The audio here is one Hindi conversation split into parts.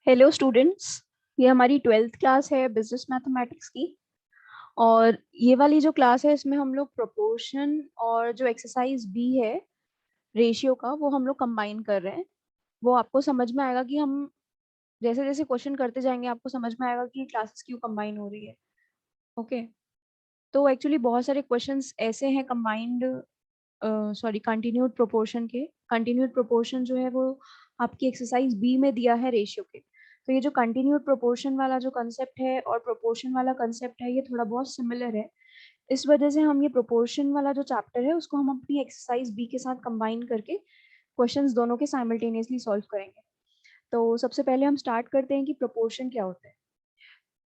Hello students. ये हमारी 12th क्लास है बिजनेस मैथमेटिक्स की। और ये वाली जो क्लास है इसमें हम लोग प्रोपोर्शन और जो एक्सरसाइज बी है रेशियो का वो हम लोग कंबाइन कर रहे हैं। वो आपको समझ में आएगा कि हम जैसे जैसे क्वेश्चन करते जाएंगे आपको समझ में आएगा कि क्लासेस क्यों कंबाइन हो रही है। ओके। तो एक्चुअली बहुत सारे क्वेश्चंस ऐसे हैं कंबाइंड, सॉरी, कंटिन्यूड प्रोपोर्शन के। कंटिन्यूड प्रोपोर्शन जो है वो आपकी एक्सरसाइज बी में दिया है रेशियो के। तो ये जो कंटिन्यूड प्रोपोर्शन वाला जो कंसेप्ट है और प्रोपोर्शन वाला कंसेप्ट है ये थोड़ा बहुत सिमिलर है। इस वजह से हम ये प्रोपोर्शन वाला जो चैप्टर है उसको हम अपनी एक्सरसाइज बी के साथ कंबाइन करके क्वेश्चंस दोनों के साइमल्टेनियसली सॉल्व करेंगे। तो सबसे पहले हम स्टार्ट करते हैं कि प्रोपोर्शन क्या होता है।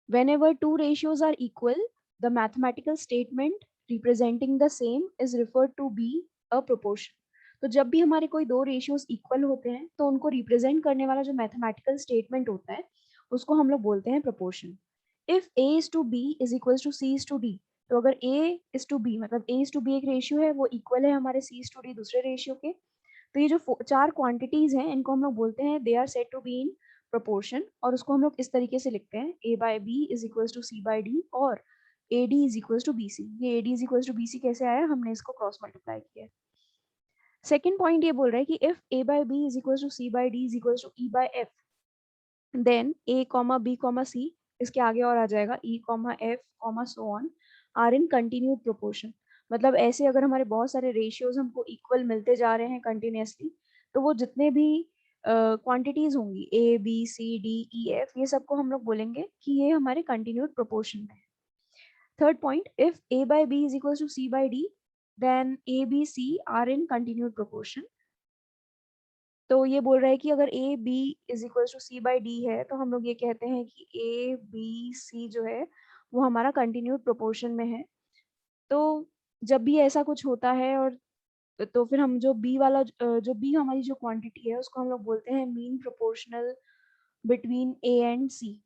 Whenever two ratios are equal, the mathematical statement representing the same is referred to be a proportion. तो जब भी हमारे कोई दो रेशियोज इक्वल होते हैं तो उनको रिप्रेजेंट करने वाला जो मैथमेटिकल स्टेटमेंट होता है उसको हम लोग बोलते हैं proportion. If a is to b is equals to c is to d, तो अगर a is to b मतलब a is to b एक रेशियो है वो इक्वल है हमारे c is to d दूसरे रेशियो के, तो ये जो चार क्वांटिटीज हैं इनको हम लोग बोलते हैं they are said to be in proportion. और उसको हम लोग इस तरीके से लिखते हैं a by B is equals to c by D और A D is equals to B C. ये A D is equals to B C कैसे आया, हमने इसको क्रॉस मल्टीप्लाई किया है। सेकेंड पॉइंट ये बोल रहा है कि if a by B is equals to c by D is equals to e by f, then a comma b comma c, इसके आगे और आ जाएगा e comma f comma so on, are in continued proportion. मतलब ऐसे अगर हमारे बहुत सारे रेशियोज हमको इक्वल मिलते जा रहे हैं कंटिन्यूसली, तो वो जितने भी क्वांटिटीज होंगी A B C D E F ये सबको हम लोग बोलेंगे कि ये हमारे कंटिन्यूड प्रोपोर्शन में है। Third point, if a by b is equal to c by d, then a b c are in continued proportion. तो ये बोल रहा है कि अगर A B is equal to C by D है तो हम लोग ये कहते हैं कि ए बी सी जो है वो हमारा कंटिन्यूड प्रोपोर्शन में है। तो जब भी ऐसा कुछ होता है और तो फिर हम जो बी वाला जो बी हमारी जो क्वांटिटी है उसको हम लोग बोलते हैं mean proportional between A and C.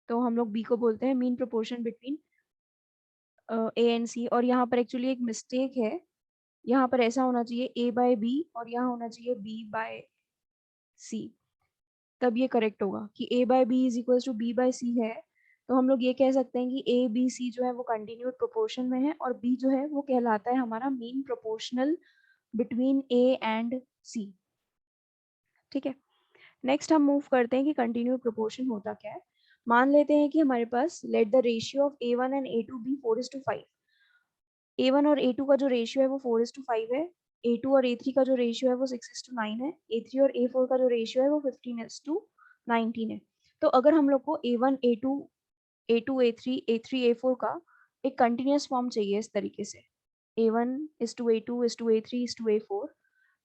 तो हम लोग बी को बोलते हैं mean proportion between A and C. और यहाँ पर एक्चुअली एक मिस्टेक है, यहाँ पर ऐसा होना चाहिए ए बाय बी और यहाँ होना चाहिए बी बाय सी, तब ये करेक्ट होगा कि a by B is equal to B by C है। तो हम लोग ये कह सकते हैं कि a b c जो है वो कंटिन्यूड प्रोपोर्शन में है और b जो है वो कहलाता है हमारा mean proportional between a and c। ठीक है। नेक्स्ट हम मूव करते हैं कि कंटिन्यूड प्रोपोर्शन होता क्या है। मान लेते हैं कि हमारे पास let the ratio of a1 and a2 be 4:5। a1 और a2 का जो रेशियो है वो 4:5 है, a2 और a3 का जो रेशियो है वो 6:9 है, a3 और a4 का जो रेशियो है वो 15:19 है। तो अगर हम लोग को a1 a2 a2 a3 a3 a4 का एक कंटिन्यूस फॉर्म चाहिए इस तरीके से a1 is to a2 is to a3 is to a4,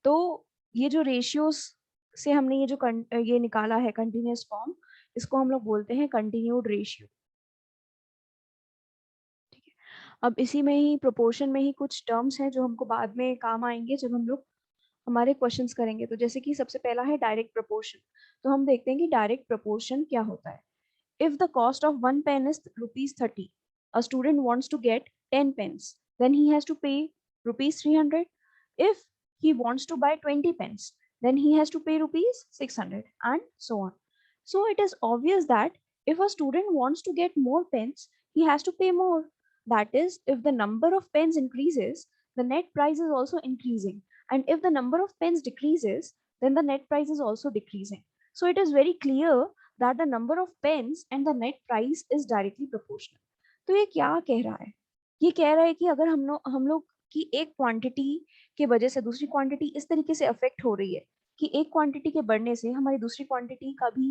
तो ये जो रेशियोज से हमने ये जो ये निकाला है कंटिन्यूस फॉर्म, इसको हम लोग बोलते हैं कंटिन्यूड रेशियो। अब इसी में ही प्रोपोर्शन में ही कुछ टर्म्स हैं जो हमको बाद में काम आएंगे जब हम लोग हमारे क्वेश्चंस करेंगे। तो जैसे कि सबसे पहला है डायरेक्ट प्रोपोर्शन। तो हम देखते हैं कि डायरेक्ट प्रोपोर्शन क्या होता है। If the cost of one pen is ₹30, a student wants to get 10 pens, then he has to pay ₹300. If he wants to buy 20 pens, then he has to pay ₹600 and so on. So it is obvious that if a student wants to get more pens, he has to pay more. That is, if the number of pens increases, the net price is also increasing. And if the number of pens decreases, then the net price is also decreasing. So it is very clear that the number of pens and the net price is directly proportional. तो ये क्या कह रहा है? ये कह रहा है कि अगर हम लोग की एक क्वांटिटी के वजह से दूसरी क्वांटिटी इस तरीके से अफेक्ट हो रही है कि एक क्वांटिटी के बढ़ने से हमारी दूसरी क्वांटिटी का भी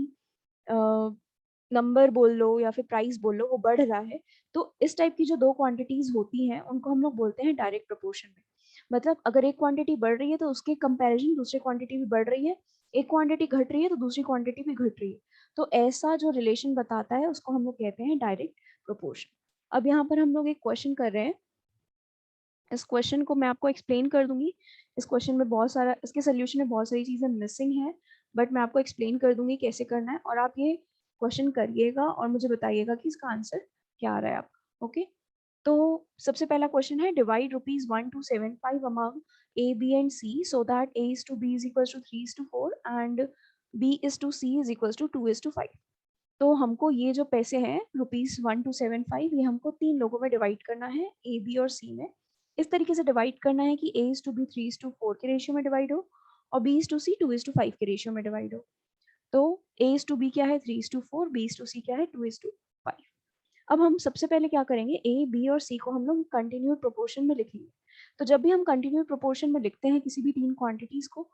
नंबर बोल लो या फिर प्राइस बोल लो वो बढ़ रहा है, तो इस टाइप की जो दो क्वांटिटीज होती हैं उनको हम लोग बोलते हैं डायरेक्ट प्रोपोर्शन में। मतलब अगर एक क्वांटिटी बढ़ रही है तो उसके कंपैरिजन दूसरी क्वांटिटी भी बढ़ रही है, एक क्वांटिटी घट रही है तो दूसरी क्वांटिटी भी घट रही है। तो ऐसा जो रिलेशन बताता है उसको हम लोग कहते हैं डायरेक्ट प्रोपोर्शन। अब यहाँ पर हम लोग एक क्वेश्चन कर रहे हैं, इस क्वेश्चन को मैं आपको एक्सप्लेन कर दूंगी। इस क्वेश्चन में बहुत सारा, इसके सोल्यूशन में बहुत सारी चीजें मिसिंग है, बट मैं आपको एक्सप्लेन कर दूंगी कैसे करना है और आप ये क्वेश्चन करिएगा और मुझे बताइएगा कि इसका आंसर क्या आ रहा है आपका। ओके। तो सबसे पहला क्वेश्चन है, divide ₹1,275 among A B and C so that a is to b is equals to 3:4 and b is to c is equals to 2:5। तो हमको ये जो पैसे हैं ₹1275, ये हमको 3 लोगों में डिवाइड करना है, ए, बी और सी में। इस तरीके से डिवाइड करना है कि A:B 3:4 के रेशियो में डिवाइड हो और B:C 2:5 के रेशियो में डिवाइड हो। तो A:B क्या है 3:4, B:C क्या है 2:5। अब हम सबसे पहले क्या करेंगे, ए, बी और सी को हम लोग कंटिन्यूड प्रोपोर्शन में लिखेंगे। तो जब भी हम कंटिन्यूड प्रोपोर्शन में लिखते हैं किसी भी 3 क्वांटिटीज को,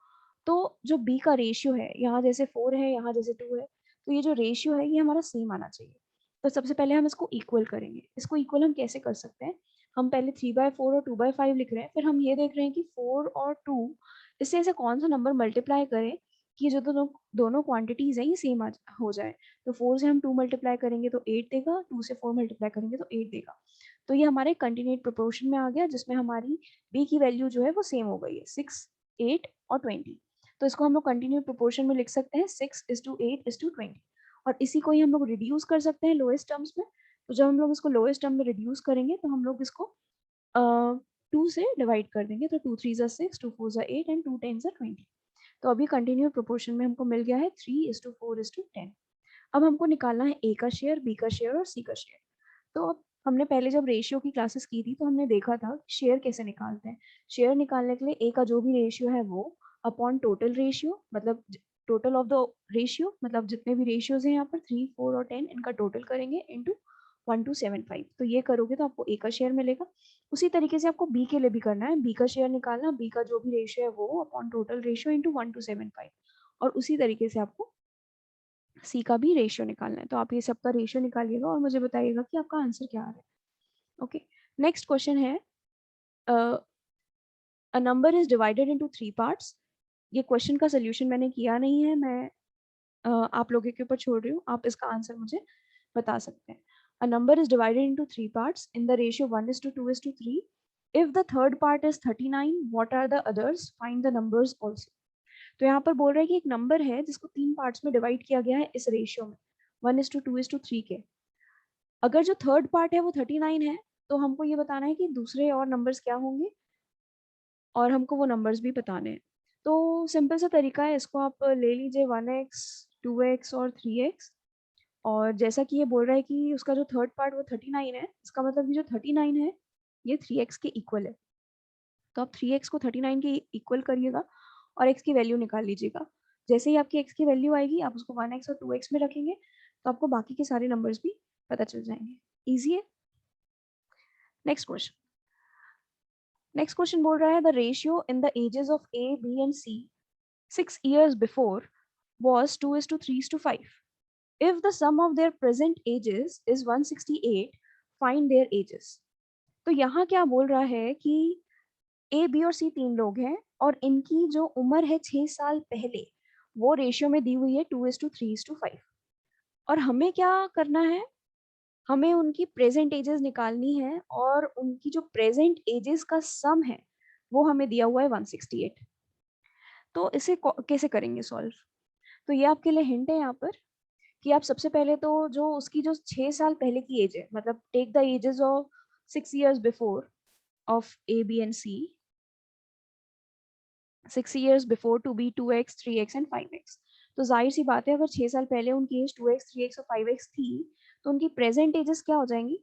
तो जो बी का रेशियो है, यहाँ जैसे 4 है, यहाँ जैसे 2 है, तो ये जो रेशियो है ये हमारा सेम आना चाहिए। तो सबसे पहले हम इसको इक्वल करेंगे। इसको इक्वल हम कैसे कर सकते हैं, हम पहले 3/4 और 2/5 लिख रहे हैं, फिर हम ये देख रहे हैं कि 4 और 2 इससे ऐसे कौन सा नंबर मल्टीप्लाई करें कि जो दोनों दोनों क्वांटिटीज हैं ये सेम हो जाए। तो 4 से हम 2 मल्टीप्लाई करेंगे तो 8 देगा, 2 से 4 मल्टीप्लाई करेंगे तो 8 देगा। तो ये हमारे कंटिन्यूड प्रोपोर्शन में आ गया, जिसमें हमारी b की वैल्यू जो है वो सेम हो गई है, 6, 8 और 20। तो इसको हम लोग कंटिन्यूड प्रोपोर्शन में लिख सकते हैं 6:8:20। और इसी को ही हम लोग रिड्यूस कर सकते हैं लोएस्ट टर्म्स में। तो जब हम लोग इसको लोएस्ट टर्म में रिड्यूस करेंगे तो हम लोग इसको 2 से डिवाइड कर देंगे। तो 2 3 6, 2 4 8 एंड 2 10 20। तो अभी कंटिन्यूड प्रोपोर्शन में हमको मिल गया है 3:4:10। अब हमको निकालना है ए का शेयर, बी का शेयर और सी का शेयर। तो अब हमने पहले जब रेशियो की क्लासेस की थी तो हमने देखा था शेयर कैसे निकालते हैं। शेयर निकालने के लिए ए का जो भी रेशियो है वो अपॉन टोटल रेशियो, मतलब टोटल ऑफ द रेशियो, मतलब जितने भी रेशियोज हैं यहाँ पर 3, 4 और 10, इनका टोटल करेंगे इनटू 1275। तो ये करोगे तो आपको ए का शेयर मिलेगा। उसी तरीके से आपको बी के लिए भी करना है, बी का शेयर निकालना, बी का जो भी रेशियो है वो अपॉन टोटल रेशियो इंटू 1275। और उसी तरीके से आपको सी का भी रेशियो निकालना है। तो आप ये सबका रेशियो निकालिएगा और मुझे बताइएगा कि आपका आंसर क्या आ रहा है। ओके, नेक्स्ट क्वेश्चन है, अ number is divided into 3 parts. ये क्वेश्चन का सोल्यूशन मैंने किया नहीं है, मैं आप लोगों के ऊपर छोड़ रही हूँ, आप इसका आंसर मुझे बता सकते हैं। A number is divided into 3 parts in the ratio 1:2:3। If the third part is 39, what are the others, find the numbers also. तो यहाँ पर बोल रहा है कि एक नंबर है जिसको 3 पार्ट्स में डिवाइड किया गया है इस रेशियो में 1:2:3 के। अगर जो थर्ड पार्ट है वो 39 है, तो हमको ये बताना है कि दूसरे और नंबर्स क्या होंगे और हमको वो नंबर्स भी बताने हैं। तो सिंपल सा तरीका है, इसको आप ले लीजिए 1x, 2x और 3x। और जैसा कि ये बोल रहा है कि उसका जो थर्ड पार्ट वो 39 है, इसका मतलब ये जो 39 है ये 3x के इक्वल है। तो आप 3x को 39 के इक्वल करिएगा और x की वैल्यू निकाल लीजिएगा। जैसे ही आपकी x की वैल्यू आएगी, आप उसको 1x और 2x में रखेंगे तो आपको बाकी के सारे नंबर्स भी पता चल जाएंगे। इजी है। नेक्स्ट क्वेश्चन, नेक्स्ट क्वेश्चन बोल रहा है the ratio in the ages of A, B and C 6 years before was 2:3:5. If the sum of their present ages is 168, find their ages. तो यहाँ क्या बोल रहा है कि ए, बी और सी 3 लोग हैं और इनकी जो उम्र है 6 साल पहले, वो रेशियो में दी हुई है 2:3:5। और हमें क्या करना है, हमें उनकी प्रेजेंट एजेस निकालनी है और उनकी जो प्रेजेंट एजेस का सम है वो हमें दिया हुआ है 168। तो इसे कैसे करेंगे सॉल्व। तो ये आपके लिए हिंट है यहाँ पर कि आप सबसे पहले तो जो उसकी जो 6 साल पहले की एज है, मतलब take the ages of 6 years before of A, B and C, 6 years before to B 2x, 3x and 5x। तो जाहिर सी बात है, अगर 6 साल पहले उनकी एज 2x, 3x और 5x थी, तो उनकी प्रेजेंट एजेस क्या हो जाएंगी,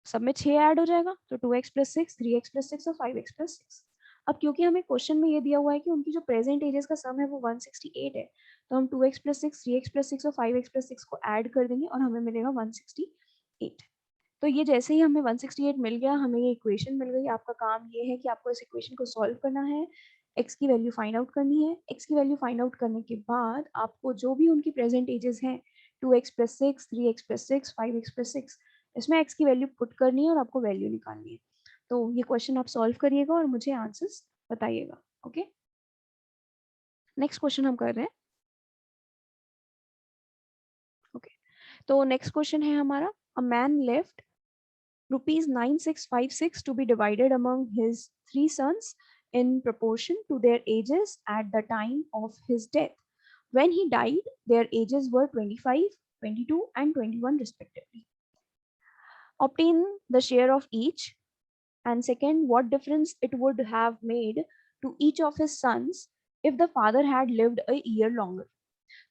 सब में 6 ऐड हो जाएगा, तो 2x + 6, 3x + 6 और 5x + 6। अब क्योंकि हमें क्वेश्चन में ये दिया हुआ है कि उनकी जो प्रेजेंट एजेस का सम है वो 168 है, तो हम 2x + 6, 3x + 6 और 5x + 6 को ऐड कर देंगे और हमें मिलेगा 168। तो ये जैसे ही हमें 168 मिल गया, हमें ये इक्वेशन मिल गई। आपका काम ये है कि आपको इस इक्वेशन को सॉल्व करना है, x की वैल्यू फाइंड आउट करनी है। x की वैल्यू फाइंड आउट करने के बाद आपको जो भी उनकी प्रेजेंट एजेस हैं 2x + 6, 3x + 6, 5x + 6, इसमें x की वैल्यू पुट करनी है और आपको वैल्यू निकालनी है। तो ये क्वेश्चन आप सॉल्व करिएगा और मुझे आंसर्स बताइएगा। ओके, नेक्स्ट क्वेश्चन हम कर रहे हैं। ओके, तो नेक्स्ट क्वेश्चन है हमारा, a man left ₹9656 to be divided among his 3 sons in proportion to their ages at the time of his death. When he died, their ages were 25, 22 and 21 respectively. Obtain the share of each, and second, what difference it would have made to each of his sons if the father had lived a year longer.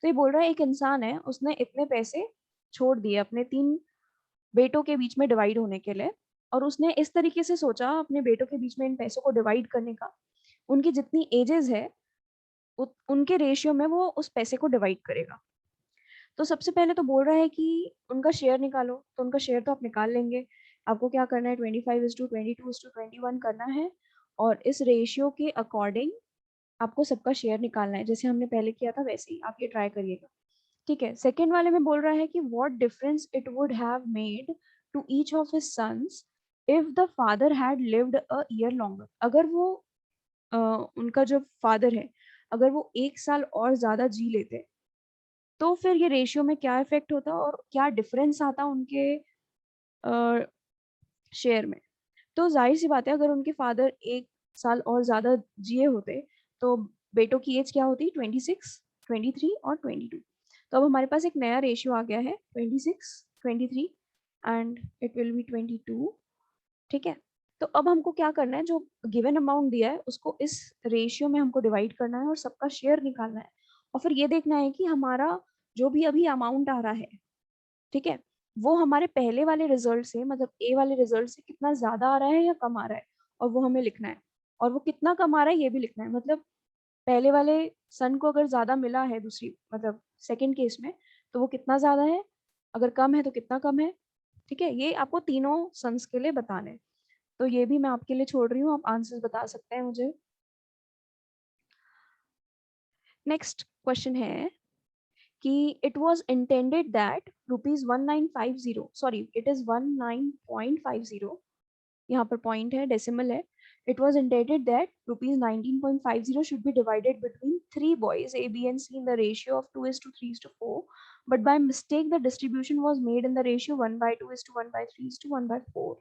तो ये बोल रहा है एक इंसान है, उसने इतने पैसे छोड़ दिए अपने 3 बेटों के बीच में डिवाइड होने के लिए, और उसने इस तरीके से सोचा अपने बेटों के बीच में इन पैसों को डिवाइड करने का, उनकी जितनी एजेस है उनके रेशियो में वो उस पैसे को डिवाइड करेगा। तो सबसे पहले तो बोल रहा है कि उनका शेयर निकालो, तो उनका शेयर तो आप निकाल लेंगे। आपको क्या करना है, 25:22:21 करना है, और इस रेशियो के अकॉर्डिंग आपको सबका शेयर निकालना है, जैसे हमने पहले किया था वैसे ही आप ये ट्राई करिएगा। ठीक है। सेकेंड वाले में बोल रहा है कि what difference it would have made to each of his sons if the father had lived a year longer. अगर वो उनका जो फादर है, अगर वो 1 साल और ज्यादा जी लेते, तो फिर ये रेशियो में क्या इफेक्ट होता और क्या डिफरेंस आता उनके शेयर में। तो जाहिर सी बात है, अगर उनके फादर 1 साल और ज्यादा जिए होते, तो बेटों की एज क्या होती, 26, 23 और 22। तो अब हमारे पास एक नया रेशियो आ गया है, 26, 23 एंड इट विल बी 22। ठीक है। तो अब हमको क्या करना है, जो गिवन अमाउंट दिया है उसको इस रेशियो में हमको डिवाइड करना है और सबका शेयर निकालना है, और फिर ये देखना है कि हमारा जो भी अभी अमाउंट आ रहा है, ठीक है, वो हमारे पहले वाले रिजल्ट से, मतलब ए वाले रिजल्ट से कितना ज्यादा आ रहा है या कम आ रहा है, और वो हमें लिखना है। और वो कितना कम आ रहा है ये भी लिखना है, मतलब पहले वाले सन को अगर ज्यादा मिला है दूसरी, मतलब सेकंड केस में, तो वो कितना ज्यादा है, अगर कम है तो कितना कम है। ठीक है, ये आपको तीनों सन्स के लिए बताने हैं। तो ये भी मैं आपके लिए छोड़ रही हूँ, आप आंसर्स बता सकते हैं मुझे। नेक्स्ट क्वेश्चन है कि it was intended that ₹1950, sorry it is 19.50, यहाँ पर पॉइंट है, डेसिमल है। It was intended that ₹19.50 should be divided between 3 boys A, B and C in the ratio of 2:3:4, but by mistake the distribution was made in the ratio 1/2:1/3:1/4.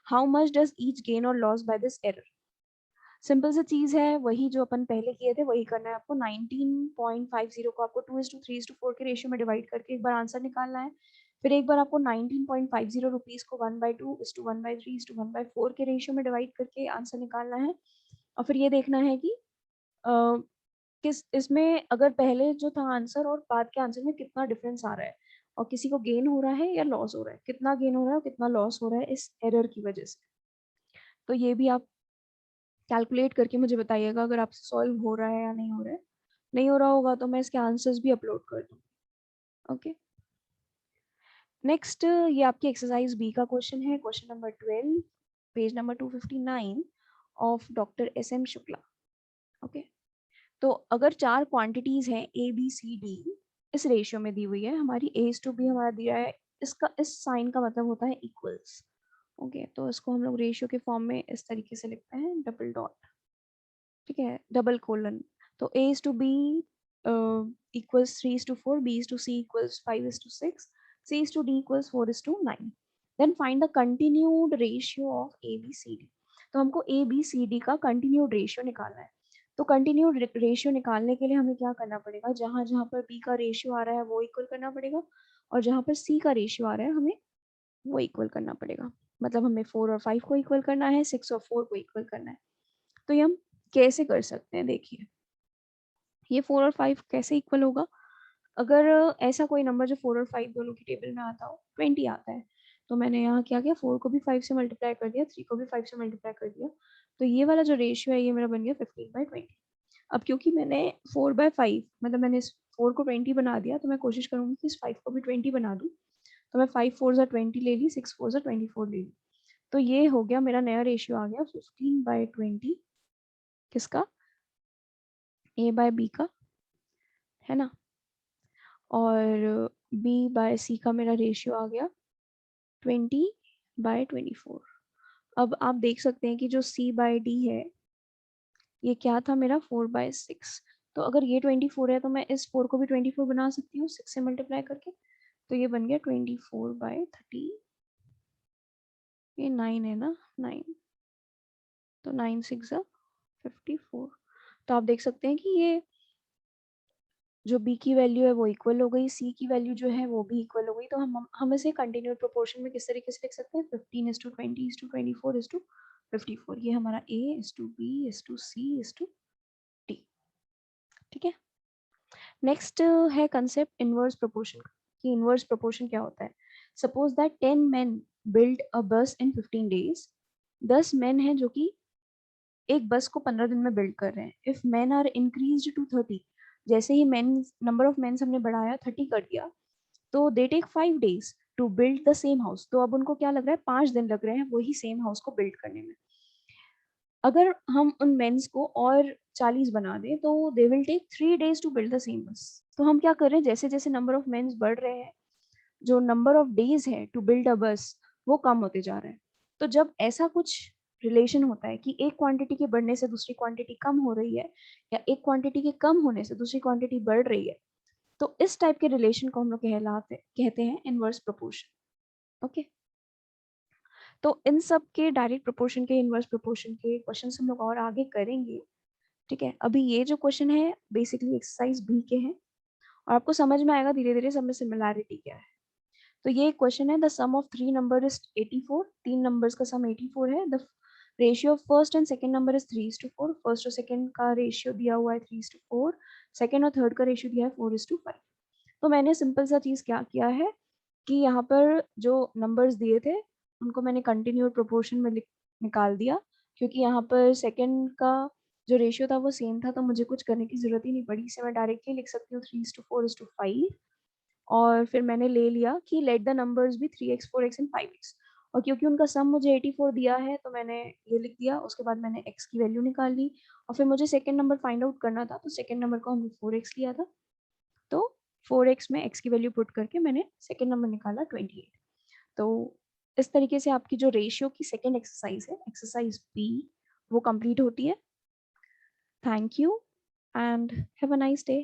How much does each gain or loss by this error? Simple सी चीज है, वही जो अपन पहले किए थे वही करना है आपको। 19.50 को आपको 2:3:4 के रेशियो में डिवाइड करके एक बार आंसर निकालना है। फिर एक बार आपको 19.50 रुपीज को 1/2:1/3:1/4 के रेशियो में डिवाइड करके आंसर निकालना है। और फिर ये देखना है कि किस इसमें अगर पहले जो था आंसर और बाद के आंसर में कितना डिफरेंस आ रहा है, और किसी को गेन हो रहा है या लॉस हो रहा है, कितना गेन हो रहा है और कितना लॉस हो रहा है इस एरर की वजह से। तो ये भी आप कैलकुलेट करके मुझे बताइएगा अगर आपसे सॉल्व हो रहा है या नहीं हो रहा है। नहीं हो रहा होगा तो मैं इसके आंसर्स भी अपलोड कर दूँगी। ओके। नेक्स्ट ये आपकी एक्सरसाइज बी का क्वेश्चन है, question number 12, page number 259 of doctor SM Shukla. Okay. तो अगर 4 क्वांटिटीज हैं ABCD, इस रेशियो में दी हुई है, हमारी A:B हमारा दिया है, इसका इस साइन का मतलब होता है इक्वल्स। ओके, तो इसको हम लोग रेशियो के फॉर्म में इस तरीके से लिखते हैं, डबल डॉट, ठीक है, डबल कोलन। तो A:B equals 3:4, B:C equals 5:6, C:D equals 4:9. Then find the continued ratio of ABCD. तो हमको ABCD का कंटिन्यूड रेशियो निकालना है। तो कंटिन्यूड रेशियो निकालने के लिए हमें क्या करना पड़ेगा, जहां जहां पर B का रेशियो आ रहा है वो इक्वल करना पड़ेगा, और जहां पर C का रेशियो आ रहा है हमें वो इक्वल करना पड़ेगा। मतलब हमें 4 और 5 को इक्वल करना है, 6 और 4 को इक्वल करना है। तो ये हम कैसे कर सकते हैं, देखिए ये 4 और 5 कैसे इक्वल होगा। अगर ऐसा कोई नंबर जो 4 और 5 दोनों की टेबल में आता हो, 20 आता है, तो मैंने यहाँ क्या किया, 4 को भी 5 से मल्टीप्लाई कर दिया, 3 को भी 5 से मल्टीप्लाई कर दिया। तो ये वाला जो रेशियो है ये मेरा बन गया 15/20। अब क्योंकि मैंने 4/5, मतलब मैंने इस 4 को 20 बना दिया, तो मैं कोशिश करूंगी कि इस 5 को भी 20 बना दूं। तो मैं 5 4 जा 20 ले ली, 6 4 जा 24 ले ली। तो ये हो गया मेरा नया रेशियो आ गया 15/20, किसका, A/B का, है ना। और B/C का मेरा रेशियो आ गया 20/24। अब आप देख सकते हैं कि जो C/D है ये क्या था मेरा 4/6। तो अगर ये 24 है तो मैं इस 4 को भी 24 बना सकती हूँ 6 से मल्टीप्लाई करके। तो ये बन गया 24/30, ये 9 है ना, 9, तो 9 6 54। तो आप देख सकते हैं कि ये जो B की वैल्यू है वो इक्वल हो गई, C की वैल्यू जो है वो भी इक्वल हो गई। तो हम इसे कंटिन्यूड प्रोपोर्शन में किस तरीके से लिख सकते हैं, 15:20:24:54। ये हमारा A:B:C:D, ठीक है। नेक्स्ट है कंसेप्ट इनवर्स प्रोपोर्शन का, कि इनवर्स प्रोपोर्शन क्या होता है। Suppose that 10 men build a बस इन 15 days। 10 men हैं जो कि एक बस को 15 दिन में बिल्ड कर रहे हैं। If men are increased to 30, जैसे ही men नंबर ऑफ men हमने बढ़ाया 30 कर दिया, तो they take 5 days to build the same house. तो अब उनको क्या लग रहा है, 5 दिन लग रहे हैं वही सेम हाउस को बिल्ड करने में। अगर हम उन मेंस को और 40 बना दें तो they will take 3 days to build the same bus. तो हम क्या कर रहे हैं, जैसे जैसे नंबर ऑफ मेंस बढ़ रहे हैं, जो नंबर ऑफ डेज है टू बिल्ड अ बस वो कम होते जा रहा है। तो जब ऐसा कुछ रिलेशन होता है कि एक क्वांटिटी के बढ़ने से दूसरी क्वांटिटी कम हो रही है, या एक क्वांटिटी के कम होने से दूसरी क्वांटिटी बढ़ रही है, तो इस टाइप के रिलेशन को हम लोग कहते हैं इनवर्स प्रोपोर्शन। ओके, तो इन सब के डायरेक्ट प्रोपोर्शन के, इनवर्स प्रोपोर्शन के क्वेश्चन हम लोग और आगे करेंगे। ठीक है, अभी ये जो क्वेश्चन है बेसिकली एक्सरसाइज बी के हैं, और आपको समझ में आएगा धीरे धीरे सब में सिमिलैरिटी क्या है। तो ये क्वेश्चन है, the sum of 3 number is 84। 3 numbers का सम 84 है। The ratio of first and second number is 3:4। First और सेकंड का रेशियो दिया हुआ है 3:4। सेकंड और थर्ड का रेशियो दिया है 4:5। तो मैंने सिंपल सा चीज़ क्या किया है कि यहाँ पर जो नंबर्स दिए थे उनको मैंने कंटिन्यूड प्रोपोर्शन में निकाल दिया, क्योंकि यहाँ पर सेकंड का जो रेशियो था वो सेम था, तो मुझे कुछ करने की ज़रूरत ही नहीं पड़ी। इसे मैं डायरेक्टली लिख सकती हूँ 3:4:5। और फिर मैंने ले लिया कि लेट द नंबर्स भी 3x 4x एंड 5x। और क्योंकि उनका सम मुझे 84 दिया है तो मैंने ये लिख दिया। उसके बाद मैंने x की वैल्यू निकाल ली, और फिर मुझे सेकेंड नंबर फाइंड आउट करना था, तो सेकेंड नंबर को हमने 4x लिया था, तो 4x में x की वैल्यू पुट करके मैंने सेकेंड नंबर निकाला 28। तो इस तरीके से आपकी जो रेशियो की सेकेंड एक्सरसाइज है, एक्सरसाइज बी, वो कंप्लीट होती है। Thank you and have a nice day.